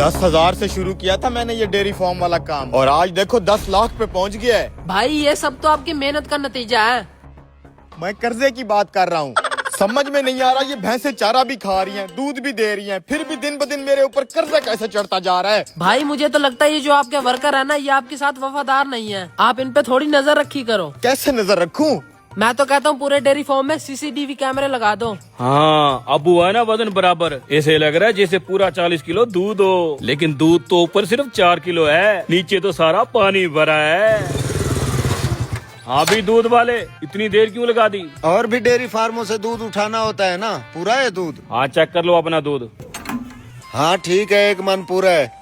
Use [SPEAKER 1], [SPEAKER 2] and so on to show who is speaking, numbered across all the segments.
[SPEAKER 1] 10,000 से शुरू किया था मैंने ये डेयरी फार्म वाला काम, और आज देखो 10 लाख पे पहुंच गया है।
[SPEAKER 2] भाई ये सब तो आपकी मेहनत का नतीजा है।
[SPEAKER 1] मैं कर्जे की बात कर रहा हूँ। समझ में नहीं आ रहा, ये भैंसे चारा भी खा रही हैं, दूध भी दे रही हैं, फिर भी दिन ब दिन मेरे ऊपर कर्जा कैसे चढ़ता जा रहा है।
[SPEAKER 2] भाई मुझे तो लगता है ये जो आपके वर्कर है ना, ये आपके साथ वफादार नहीं है। आप इन पे थोड़ी नजर रखी करो।
[SPEAKER 1] कैसे नजर रखूं?
[SPEAKER 2] मैं तो कहता हूँ पूरे डेयरी फार्म में सीसीटीवी कैमरे लगा दो।
[SPEAKER 3] हाँ, अब हुआ ना वजन बराबर। ऐसे लग रहा है जैसे पूरा 40 किलो दूध हो, लेकिन दूध तो ऊपर सिर्फ 4 किलो है, नीचे तो सारा पानी भरा है। हाँ भी दूध वाले, इतनी देर क्यों लगा दी?
[SPEAKER 4] और भी डेयरी फार्मों से दूध उठाना होता है ना, पूरा है दूध?
[SPEAKER 3] हाँ चेक कर लो अपना दूध।
[SPEAKER 4] हाँ ठीक है, 1 मन पूरा है।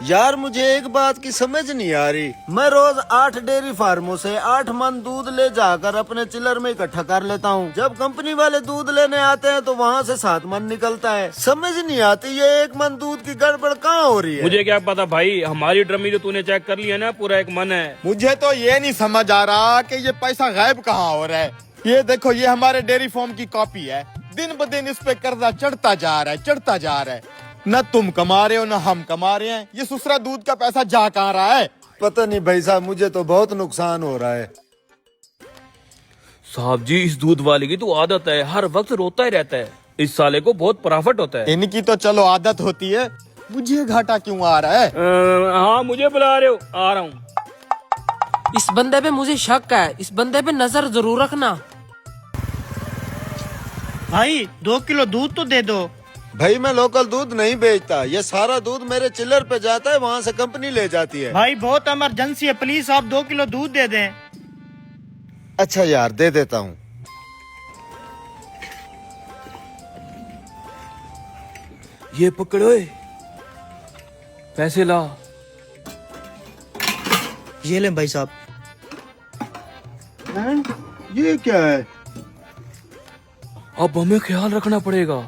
[SPEAKER 4] यार मुझे एक बात की समझ नहीं आ रही, मैं रोज 8 डेयरी फार्मों से 8 मन दूध ले जाकर अपने चिलर में इकट्ठा कर लेता हूँ। जब कंपनी वाले दूध लेने आते हैं तो वहाँ से 7 मन निकलता है। समझ नहीं आती ये 1 मन दूध की गड़बड़ कहाँ हो रही है।
[SPEAKER 3] मुझे क्या पता भाई, हमारी ड्रमी तो तूने चेक कर लिया ना, पूरा 1 मन है।
[SPEAKER 1] मुझे तो ये नहीं समझ आ रहा कि ये पैसा गायब कहाँ हो रहा है। ये देखो, ये हमारे डेयरी फार्म की कॉपी है, दिन ब दिन इस पे कर्जा चढ़ता जा रहा है, चढ़ता जा रहा है। न तुम कमा रहे हो न हम कमा रहे हैं, ये सुसरा दूध का पैसा जा कहाँ रहा है?
[SPEAKER 4] पता नहीं भाई साहब, मुझे तो बहुत नुकसान हो रहा है।
[SPEAKER 3] साहब जी, इस दूध वाले की तो आदत है, हर वक्त रोता ही रहता है। इस साले को बहुत प्रॉफिट होता है।
[SPEAKER 1] इनकी तो चलो आदत होती है, मुझे घाटा क्यों आ रहा है?
[SPEAKER 3] हाँ मुझे बुला रहे हो, आ रहा हूँ।
[SPEAKER 2] इस बंदे पे मुझे शक है, इस बंदे पे नजर जरूर रखना।
[SPEAKER 5] भाई 2 किलो दूध तो दे दो।
[SPEAKER 4] भाई मैं लोकल दूध नहीं बेचता, ये सारा दूध मेरे चिल्लर पे जाता है, वहाँ से कंपनी ले जाती है।
[SPEAKER 5] भाई बहुत इमरजेंसी है, प्लीज आप 2 किलो दूध दे दें।
[SPEAKER 4] अच्छा यार, दे देता हूँ।
[SPEAKER 3] ये पकड़ो, पैसे ला।
[SPEAKER 5] ये लें भाई साहब।
[SPEAKER 4] ये क्या है?
[SPEAKER 3] अब हमें ख्याल रखना पड़ेगा।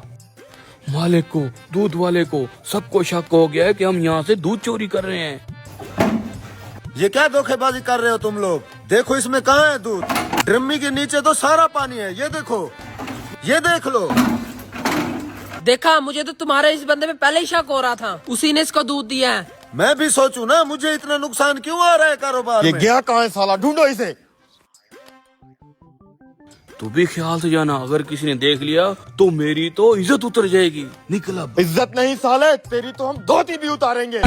[SPEAKER 3] मालिक को, दूध वाले को, सबको शक हो गया है कि हम यहाँ से दूध चोरी कर रहे हैं।
[SPEAKER 4] ये क्या धोखेबाजी कर रहे हो तुम लोग? देखो इसमें कहाँ है दूध, ड्रमी के नीचे तो सारा पानी है। ये देखो, ये देख लो।
[SPEAKER 2] देखा, मुझे तो तुम्हारे इस बंदे पे पहले ही शक हो रहा था, उसी ने इसको दूध दिया है।
[SPEAKER 4] मैं भी सोचूं ना, मुझे इतना नुकसान क्यों आ रहा है कारोबार
[SPEAKER 1] ये
[SPEAKER 4] में।
[SPEAKER 1] गया कहाँ है साला, ढूंढो इसे।
[SPEAKER 3] तू भी ख्याल से जाना, अगर किसी ने देख लिया तो मेरी तो इज्जत उतर जाएगी। निकल अब।
[SPEAKER 1] इज्जत नहीं साले, तेरी तो हम धोती भी उतारेंगे।